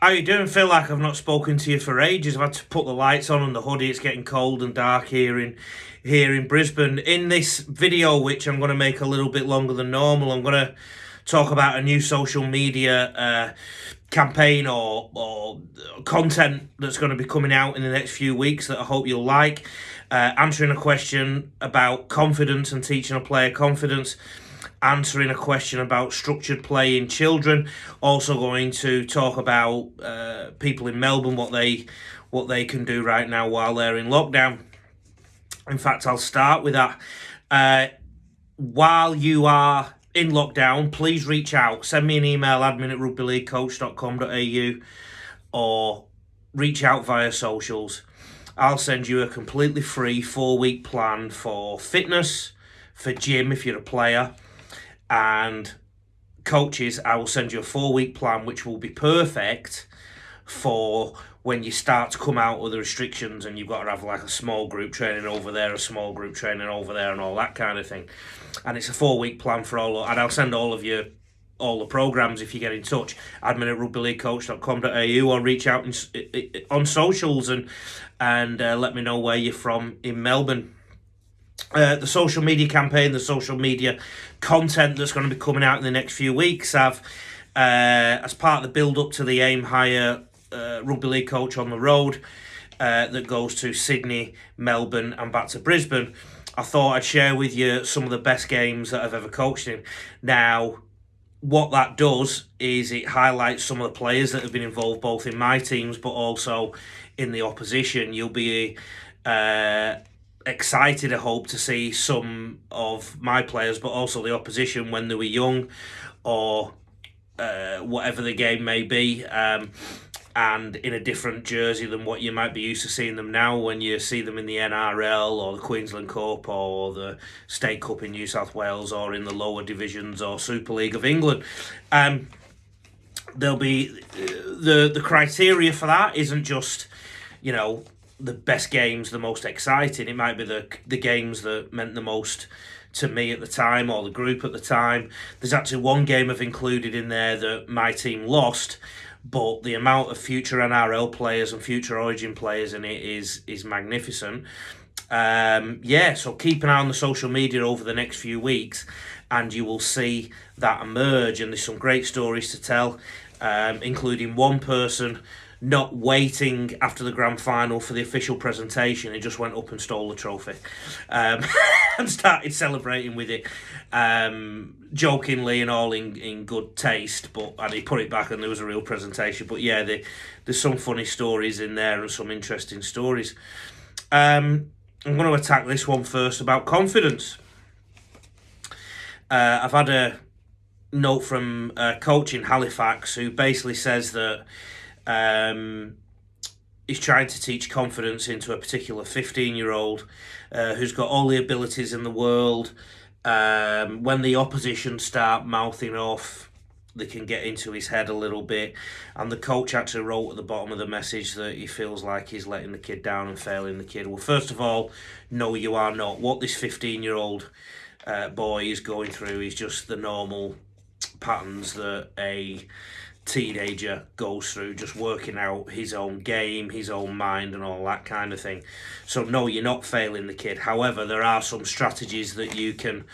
How you doing? Feel like I've not spoken to you for ages. I've had to put the lights on and the hoodie. It's getting cold and dark here in Brisbane. In this video, which I'm going to make a little bit longer than normal, I'm going to talk about a new social media campaign or content that's going to be coming out in the next few weeks that I hope you'll like. Answering a question about confidence and teaching a player confidence. Answering a question about structured play in children. Also going to talk about people in Melbourne, what they can do right now while they're in lockdown. In fact, I'll start with that. While you are in lockdown, please reach out. Send me an email, admin@rugbyleaguecoach.com.au, or reach out via socials. I'll send you a completely free 4-week plan for fitness, for gym if you're a player, and coaches. I will send you a 4-week plan which will be perfect for when you start to come out of the restrictions and you've got to have like a small group training over there, a small group training over there, and all that kind of thing. And it's a 4-week plan for all, and I'll send all of you all the programs if you get in touch. admin@rugbyleaguecoach.com.au, or reach out on socials and let me know where you're from in Melbourne. The social media campaign, the social media content that's going to be coming out in the next few weeks, as part of the build-up to the Aim Higher Rugby League Coach on the Road that goes to Sydney, Melbourne and back to Brisbane, I thought I'd share with you some of the best games that I've ever coached in. Now, what that does is it highlights some of the players that have been involved both in my teams but also in the opposition. You'll be excited, I hope, to see some of my players but also the opposition when they were young, or whatever the game may be, and in a different jersey than what you might be used to seeing them now when you see them in the NRL or the Queensland Cup or the State Cup in New South Wales or in the lower divisions or Super League of England. There'll be the criteria for that isn't just, the best games, the most exciting. It might be the games that meant the most to me at the time or the group at the time. There's actually one game I've included in there that my team lost, but the amount of future NRL players and future Origin players in it is magnificent. So keep an eye on the social media over the next few weeks and you will see that emerge, and there's some great stories to tell, including one person not waiting after the grand final for the official presentation. He just went up and stole the trophy and started celebrating with it, jokingly and all in good taste, and he put it back and there was a real presentation. But yeah, there's some funny stories in there and some interesting stories. I'm going to attack this one first about confidence. I've had a note from a coach in Halifax who basically says that he's trying to teach confidence into a particular 15-year-old who's got all the abilities in the world. When the opposition start mouthing off, they can get into his head a little bit, and the coach actually wrote at the bottom of the message that he feels like he's letting the kid down and failing the kid. Well, first of all, no, you are not. What this 15-year-old boy is going through is just the normal patterns that a teenager goes through, just working out his own game, his own mind and all that kind of thing. So no, you're not failing the kid. However, there are some strategies that you can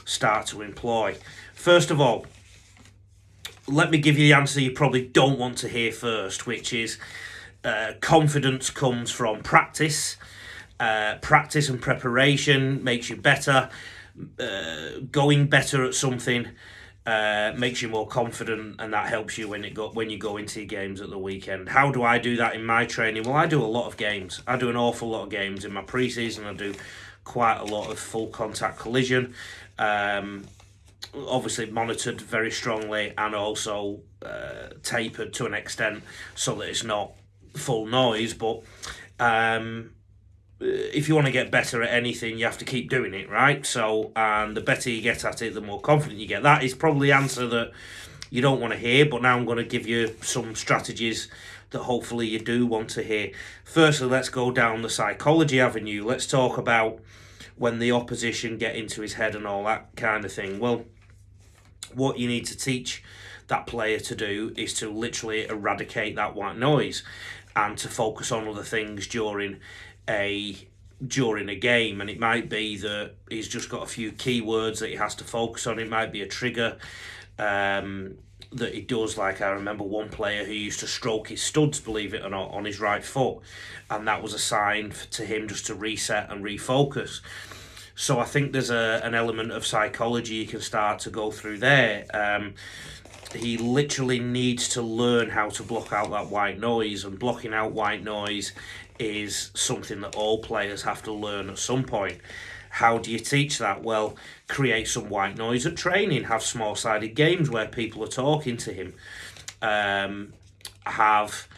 start to employ. First of all, let me give you the answer you probably don't want to hear first, which is confidence comes from practice. Practice and preparation makes you better. Going better at something makes you more confident, and that helps you when you go into your games at the weekend. How do I do that in my training? Well, I do a lot of games. I do an awful lot of games in my pre-season. I do quite a lot of full contact collision, obviously monitored very strongly and also tapered to an extent so that it's not full noise. But if you want to get better at anything, you have to keep doing it, right? So, and the better you get at it, the more confident you get. That is probably the answer that you don't want to hear, but now I'm going to give you some strategies that hopefully you do want to hear. Firstly, let's go down the psychology avenue. Let's talk about when the opposition get into his head and all that kind of thing. Well, what you need to teach that player to do is to literally eradicate that white noise and to focus on other things during a game. And it might be that he's just got a few keywords that he has to focus on. It might be a trigger that he does. Like, I remember one player who used to stroke his studs, believe it or not, on his right foot, and that was a sign to him just to reset and refocus. So I think there's an element of psychology you can start to go through there. He literally needs to learn how to block out that white noise, and blocking out white noise is something that all players have to learn at some point. How do you teach that? Well, create some white noise at training, have small-sided games where people are talking to him, have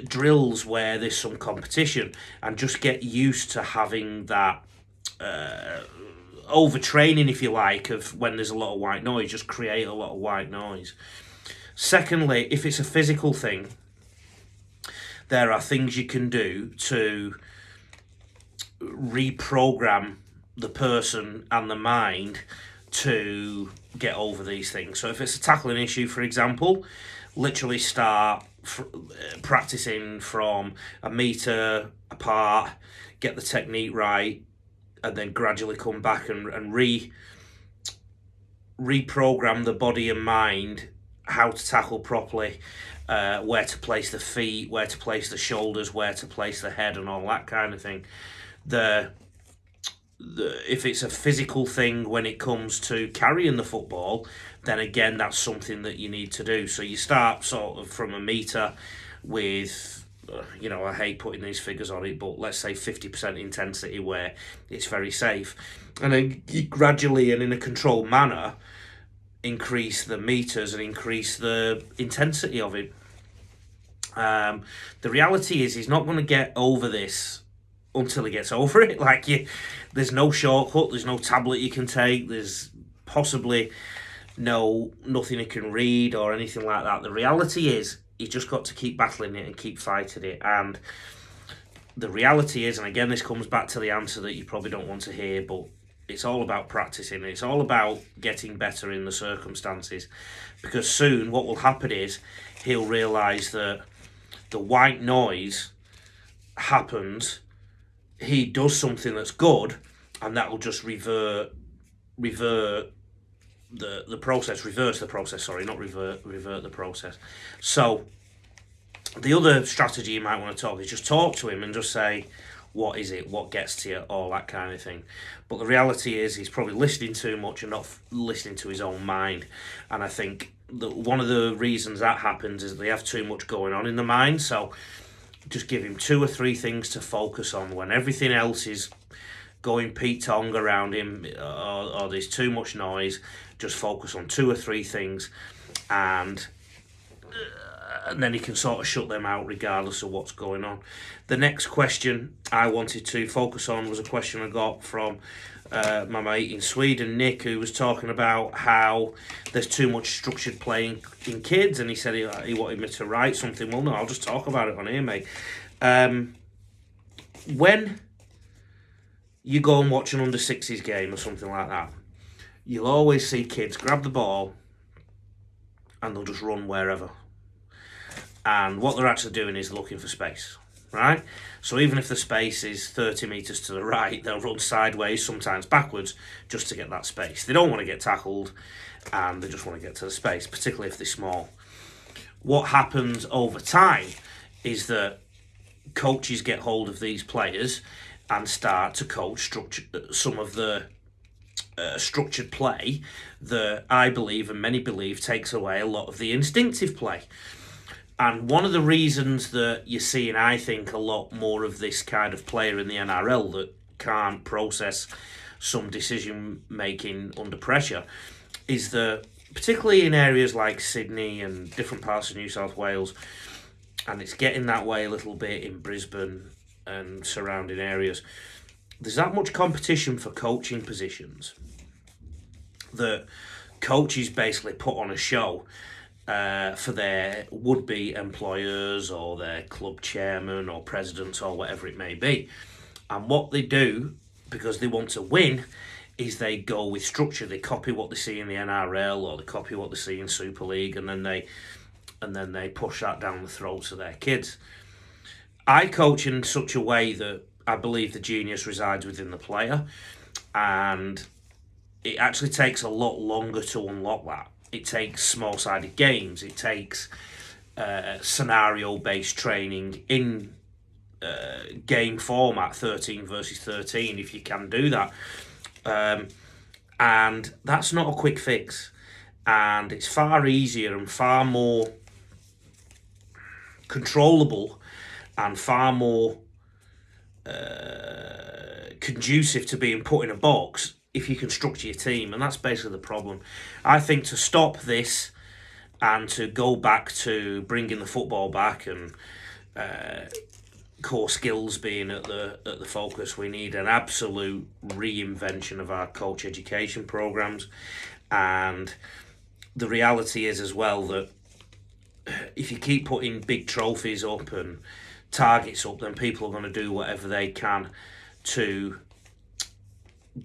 drills where there's some competition, and just get used to having that overtraining, if you like, of when there's a lot of white noise. Just create a lot of white noise. Secondly, if it's a physical thing, there are things you can do to reprogram the person and the mind to get over these things. So if it's a tackling issue, for example, literally start practicing from a metre apart, get the technique right, and then gradually come back and reprogram the body and mind how to tackle properly, where to place the feet, where to place the shoulders, where to place the head, and all that kind of thing. If it's a physical thing when it comes to carrying the football, then again, that's something that you need to do. So you start sort of from a metre with, I hate putting these figures on it, but let's say 50% intensity where it's very safe. And then you gradually and in a controlled manner increase the metres and increase the intensity of it. The reality is he's not going to get over this until he gets over it. There's no shortcut, there's no tablet you can take, there's possibly nothing he can read or anything like that. The reality is he's just got to keep battling it and keep fighting it. And the reality is, and again, this comes back to the answer that you probably don't want to hear, but it's all about practicing. It's all about getting better in the circumstances, because soon what will happen is he'll realise that the white noise happens, he does something that's good, and that will just reverse the process. So the other strategy you might want to talk is just talk to him and just say, what is it, what gets to you, all that kind of thing. But the reality is he's probably listening too much and not listening to his own mind. And I think that one of the reasons that happens is they have too much going on in the mind. So just give him 2 or 3 things to focus on when everything else is going Pete Tong around him, or there's too much noise. Just focus on 2 or 3 things, and then he can sort of shut them out regardless of what's going on. The next question I wanted to focus on was a question I got from my mate in Sweden, Nick, who was talking about how there's too much structured play in kids, and he said he wanted me to write something. Well, no, I'll just talk about it on here, mate. When you go and watch an under-6s game or something like that, you'll always see kids grab the ball and they'll just run wherever. And what they're actually doing is looking for space, right? So even if the space is 30 metres to the right, they'll run sideways, sometimes backwards, just to get that space. They don't want to get tackled, and they just want to get to the space, particularly if they're small. What happens over time is that coaches get hold of these players and start to coach some of the structured play that I believe, and many believe, takes away a lot of the instinctive play. And one of the reasons that you're seeing, I think, a lot more of this kind of player in the NRL that can't process some decision making under pressure is that, particularly in areas like Sydney and different parts of New South Wales, and it's getting that way a little bit in Brisbane and surrounding areas, there's that much competition for coaching positions that coaches basically put on a show for their would-be employers or their club chairman or presidents or whatever it may be. And what they do, because they want to win, is they go with structure. They copy what they see in the NRL, or they copy what they see in Super League, and then they push that down the throats of their kids. I coach in such a way that I believe the genius resides within the player, and it actually takes a lot longer to unlock that. It takes small-sided games. It takes scenario-based training in game format, 13 versus 13, if you can do that. And that's not a quick fix. And it's far easier and far more controllable and far more conducive to being put in a box if you can structure your team. And that's basically the problem. I think to stop this and to go back to bringing the football back and core skills being at the focus, we need an absolute reinvention of our coach education programs. And the reality is as well that if you keep putting big trophies up and targets up, then people are going to do whatever they can to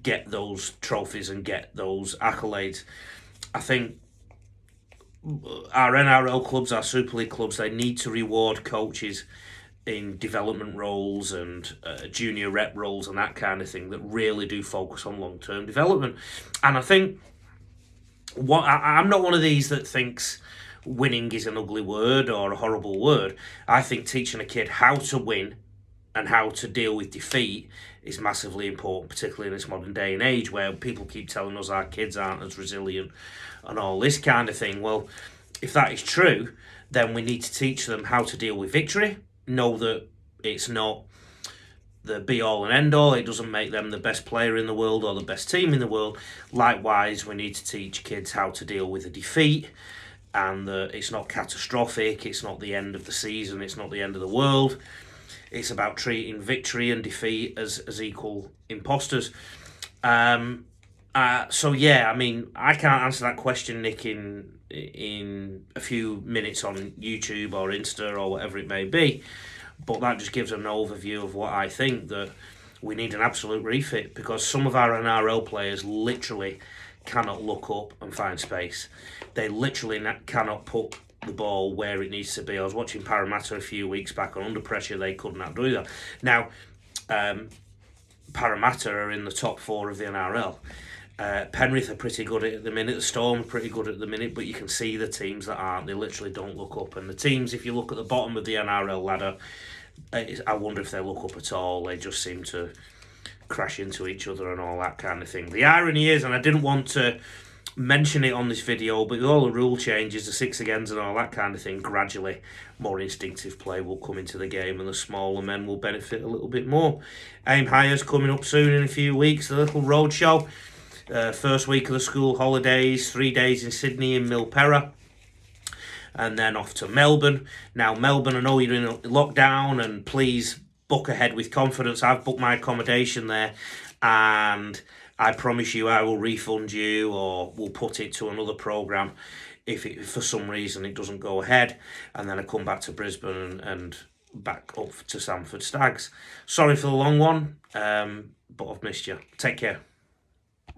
get those trophies and get those accolades. I think our NRL clubs, our Super League clubs, they need to reward coaches in development roles and junior rep roles and that kind of thing that really do focus on long-term development. And I think I'm not one of these that thinks winning is an ugly word or a horrible word. I think teaching a kid how to win and how to deal with defeat is massively important, particularly in this modern day and age where people keep telling us our kids aren't as resilient and all this kind of thing. Well, if that is true, then we need to teach them how to deal with victory. Know that it's not the be-all and end-all. It doesn't make them the best player in the world or the best team in the world. Likewise, we need to teach kids how to deal with a defeat, and that it's not catastrophic, it's not the end of the season, it's not the end of the world. It's about treating victory and defeat as equal imposters. So yeah, I mean, I can't answer that question, Nick, in a few minutes on YouTube or Insta or whatever it may be, but that just gives an overview of what I think, that we need an absolute refit, because some of our NRL players literally cannot look up and find space. They literally cannot put the ball where it needs to be. I was watching Parramatta a few weeks back, and under pressure they could not do that. Now, Parramatta are in the top 4 of the NRL. Penrith are pretty good at the minute. The Storm are pretty good at the minute, but you can see the teams that aren't. They literally don't look up. And the teams, if you look at the bottom of the NRL ladder, I wonder if they look up at all. They just seem to crash into each other and all that kind of thing. The irony is, and I didn't want to mention it on this video, but with all the rule changes, the 6 agains and all that kind of thing, gradually more instinctive play will come into the game and the smaller men will benefit a little bit more. Aim Higher's coming up soon in a few weeks, the little road show. First week of the school holidays, 3 days in Sydney in Milperra, and then off to Melbourne. Now, Melbourne, I know you're in lockdown, and please book ahead with confidence. I've booked my accommodation there, and I promise you I will refund you, or we'll put it to another programme if for some reason it doesn't go ahead, and then I come back to Brisbane and back up to Sanford Stags. Sorry for the long one, but I've missed you. Take care.